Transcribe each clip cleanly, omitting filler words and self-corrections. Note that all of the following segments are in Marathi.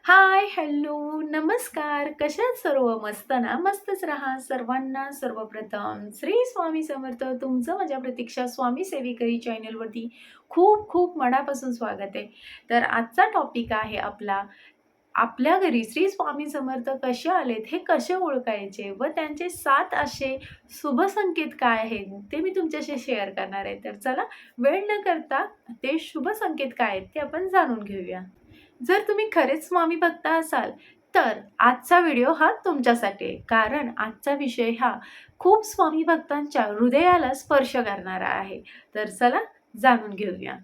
हाय, हॅलो, नमस्कार. कशा आहात सर्व? मस्त ना? मस्तच राहा. सर्वांना सर्वप्रथम श्री स्वामी समर्थ. तुमचं माझ्या प्रतीक्षा स्वामी सेविकरी चॅनलवरती खूप खूप मनापासून स्वागत आहे. तर आजचा टॉपिक आहे आपला, आपल्या घरी श्री स्वामी समर्थ कसे आलेत, हे कसे ओळखायचे व त्यांचे 7 असे शुभ संकेत काय आहेत, ते मी तुमच्याशी शेअर करणार आहे. तर चला, वेळ न करता ते शुभ संकेत काय आहेत, ते आपण जाणून घेऊया. जर तुम्ही खरेच स्वामी भक्त असाल, तर आजचा व्हिडिओ हा तुमच्यासाठी आहे. कारण आजचा विषय हा खूप स्वामी भक्तांच्या हृदयाला स्पर्श करणारा आहे. तर चला जाणून घेऊया.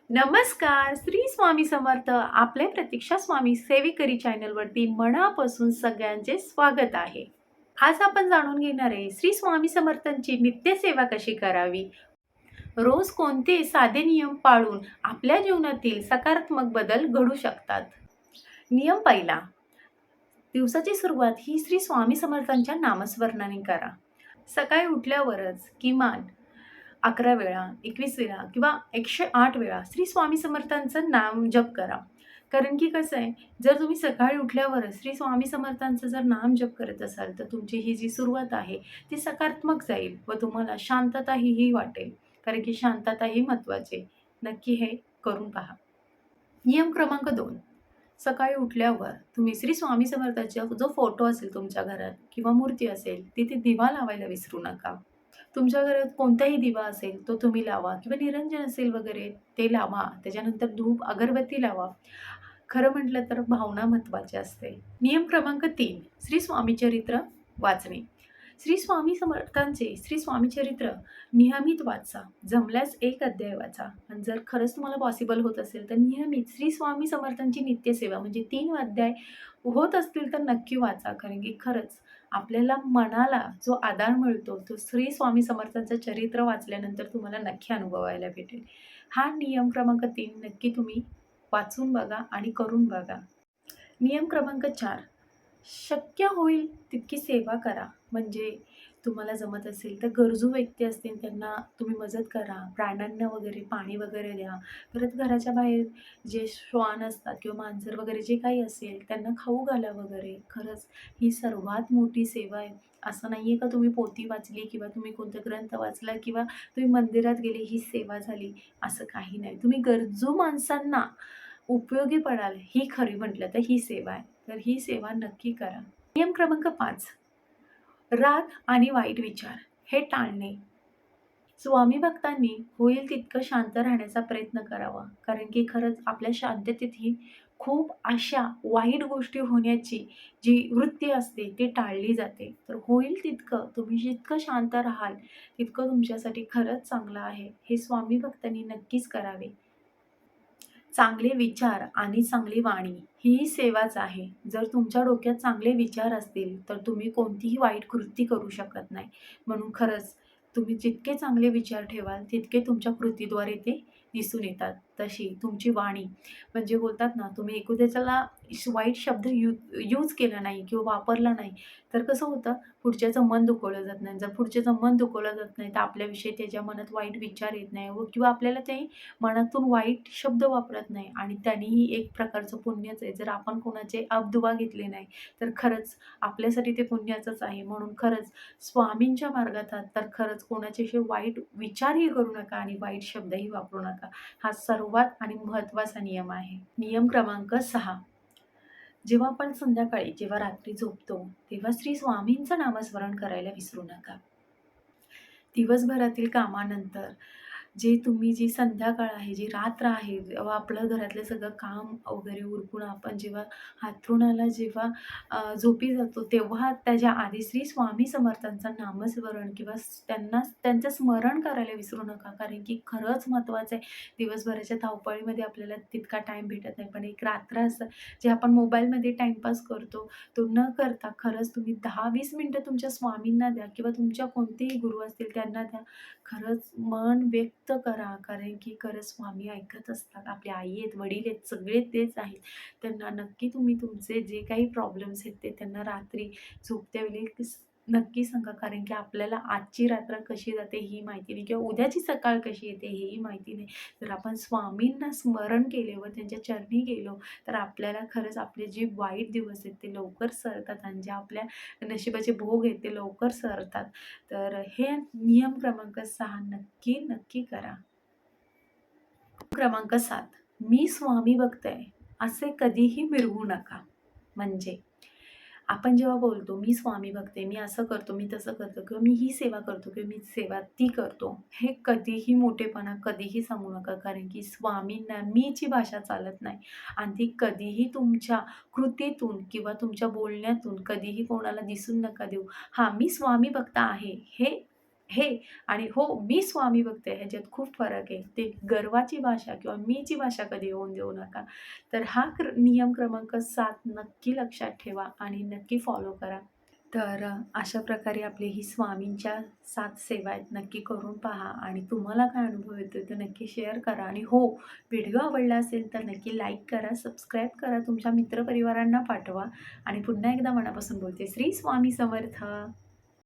नमस्कार, श्री स्वामी समर्थ. आपले प्रतीक्षा स्वामी सेविकरी चॅनलवरती मनापासून सगळ्यांचे स्वागत आहे. आज आपण जाणून घेणार आहे श्री स्वामी समर्थांची नित्यसेवा कशी करावी. रोज कोणते साधे नियम पाळून आपल्या जीवनातील सकारात्मक बदल घडू शकतात. नियम पहिला, दिवसाची सुरुवात ही श्री स्वामी समर्थांच्या नामस्मरणाने करा. सकाळी उठल्यावरच किमान 11 वेळा, 21 वेळा किंवा 108 वेळा श्री स्वामी समर्थांचं नाम जप करा. कारण की कसं आहे, जर तुम्ही सकाळी उठल्यावरच श्री स्वामी समर्थांचं जर नाम जप करत असाल, तर तुमची ही जी सुरुवात आहे ती सकारात्मक जाईल व तुम्हाला शांतताही वाटेल. कारण की शांतता ही महत्त्वाची आहे. नक्की हे करून पहा. नियम क्रमांक 2, सकाळी उठल्यावर तुम्ही श्री स्वामी समर्थांचा जो फोटो असेल तुमच्या घरात किंवा मूर्ती असेल, तिथे दिवा लावायला विसरू नका. तुमच्या घरात कोणताही दिवा असेल तो तुम्ही लावा किंवा निरंजन असेल वगैरे ते लावा. त्याच्यानंतर धूप, अगरबत्ती लावा. खरं म्हटलं तर भावना महत्त्वाची असते. नियम क्रमांक 3, श्री स्वामी चरित्र वाचणे. श्री स्वामी समर्थांचे श्री स्वामी चरित्र नियमित वाचा. जमल्यास एक अध्याय वाचा. आणि जर खरंच तुम्हाला पॉसिबल होत असेल तर नियमित श्री स्वामी समर्थांची नित्यसेवा म्हणजे 3 अध्याय होत असतील तर नक्की वाचा. कारण की खरंच आपल्याला मनाला जो आधार मिळतो तो श्री स्वामी समर्थांचं चरित्र वाचल्यानंतर तुम्हाला नक्की अनुभवायला भेटेल. हा नियम क्रमांक 3 नक्की तुम्ही वाचून बघा आणि करून बघा. नियम क्रमांक 4, शक्य होईल तितकी सेवा करा. म्हणजे तुम्हाला जमत असेल तर गरजू व्यक्ती असतील त्यांना तुम्ही मदत करा. प्राण्यांना वगैरे पाणी वगैरे द्या. परत घराच्या बाहेर जे श्वान असतात किंवा मांजर वगैरे जे काही असेल त्यांना खाऊ घाला वगैरे. खरंच ही सर्वात मोठी सेवा आहे. असं नाही आहे का तुम्ही पोथी वाचली किंवा तुम्ही कोणता ग्रंथ वाचला किंवा तुम्ही मंदिरात गेले ही सेवा झाली, असं काही नाही. तुम्ही गरजू माणसांना उपयोगी पडाल ही खरी म्हटलं तर ही सेवा आहे. तर ही सेवा नक्की करा. नियम क्रमांक 5, राग आणि वाईट विचार हे टाळणे. स्वामी भक्तांनी होईल तितकं शांत राहण्याचा प्रयत्न करावा. कारण की खरंच आपल्या शांततेतही खूप अशा वाईट गोष्टी होण्याची जी वृत्ती असते ती टाळली जाते. तर होईल तितकं तुम्ही जितकं शांत राहाल तितकं तुमच्यासाठी खरंच चांगलं आहे. हे स्वामी भक्तांनी नक्कीच करावे. चांगले विचार आणि चांगली वाणी ही सेवाच आहे. जर तुमच्या डोक्यात चांगले विचार असतील, तर तुम्ही कोणतीही वाईट कृती करू शकत नाही. म्हणून खरंच तुम्ही जितके चांगले विचार ठेवाल, तितके तुमच्या कृतीद्वारे ते दिसून येतात. तशी तुमची वाणी म्हणजे बोलतात ना, तुम्ही एखाद्याच्याला वाईट शब्द यूज केला नाही किंवा वापरला नाही, तर कसं होतं, पुढच्याचं मन दुखवलं जात नाही. जर पुढच्याचं मन दुखवलं जात नाही, तर आपल्याविषयी त्याच्या मनात वाईट विचार येत नाही व किंवा आपल्याला ते मनातून वाईट शब्द वापरत नाही आणि त्यानेही एक प्रकारचं पुण्यच आहे. जर आपण कोणाचे अबदुवा घेतले नाही, तर खरंच आपल्यासाठी ते पुण्याचंच आहे. म्हणून खरंच स्वामींच्या मार्गात आहात, तर खरंच कोणाचे असे वाईट विचारही करू नका आणि वाईट शब्दही वापरू नका. हा सर्वात आणि महत्त्वाचा नियम आहे. नियम क्रमांक 6, जेव्हा आपण संध्याकाळी जेव्हा रात्री झोपतो, तेव्हा श्री स्वामींचं नामस्मरण करायला विसरू नका. दिवसभरातील कामानंतर जी संध्याकाळ आहे, जी रात्र आहे, जेव्हा आपलं घरातलं सगळं काम वगैरे उरकून आपण जेव्हा अंथरुणाला जेव्हा झोपी जातो, तेव्हा त्याच्या आधी श्री स्वामी समर्थांचं नामस्मरण किंवा त्यांना त्यांचं स्मरण करायला विसरू नका. कारण की खरंच महत्त्वाचं आहे. दिवसभराच्या धावपळीमध्ये आपल्याला तितका टाईम भेटत नाही. पण एक रात्र असं जे आपण मोबाईलमध्ये टाईमपास करतो, तो न करता खरंच तुम्ही 10-20 मिनिटं तुमच्या स्वामींना द्या किंवा तुमच्या कोणतेही गुरु असतील त्यांना द्या. खरंच मन व्यक्त करा. कारण की खरंच स्वामी ऐकत असतात. आपल्या आई आहेत, वडील आहेत, सगळे तेच आहेत. त्यांना नक्की तुम्ही तुमचे जे काही प्रॉब्लेम्स आहेत ते त्यांना रात्री झोपत्यावेळी नक्की सांगा. कारण की आपल्याला आजची रात्र कशी जाते ही माहिती नाही किंवा उद्याची सकाळ कशी येते हेही माहिती नाही. जर आपण स्वामींना स्मरण केले व त्यांच्या चरणी गेलो, तर आपल्याला खरंच आपले जे वाईट दिवस आहेत ते लवकर सरतात आणि जे आपल्या नशिबाचे भोग आहेत ते लवकर सरतात. तर हे नियम क्रमांक 6 नक्की, नक्की करा. क्रमांक 7 मी स्वामी भक्त आहे, असे कधीही मिरवू नका. म्हणजे आपण जेव्हा बोलतो, "मी स्वामी भक्त आहे, मी असं करतो, मी तसं करतो किंवा मी ही सेवा करतो किंवा मी सेवा ती करतो." हे कधीही मोठेपणा कधीही सांगू नका. कारण की स्वामींना मीची भाषा चालत नाही आणि ती कधीही तुमच्या कृतीतून किंवा तुमच्या बोलण्यातून कधीही कोणाला दिसून नका देऊ. हां, मी स्वामी भक्त आहे, हे हे आणि हो, मी स्वामी भक्त आहे ह्याच्यात खूप फरक आहे. ते गर्वाची भाषा किंवा मीची भाषा कधी होऊन देऊ नका. तर हा नियम क्रमांक 7 नक्की लक्षात ठेवा आणि नक्की फॉलो करा. तर अशा प्रकारे आपली ही स्वामींच्या 7 सेवा आहेत. नक्की करून पहा आणि तुम्हाला काय अनुभव येतोय ते नक्की शेअर करा आणि हो, व्हिडिओ आवडला असेल तर नक्की लाईक करा, सबस्क्राईब करा, तुमच्या मित्रपरिवारांना पाठवा आणि पुन्हा एकदा मनापासून बोलते, श्री स्वामी समर्थ.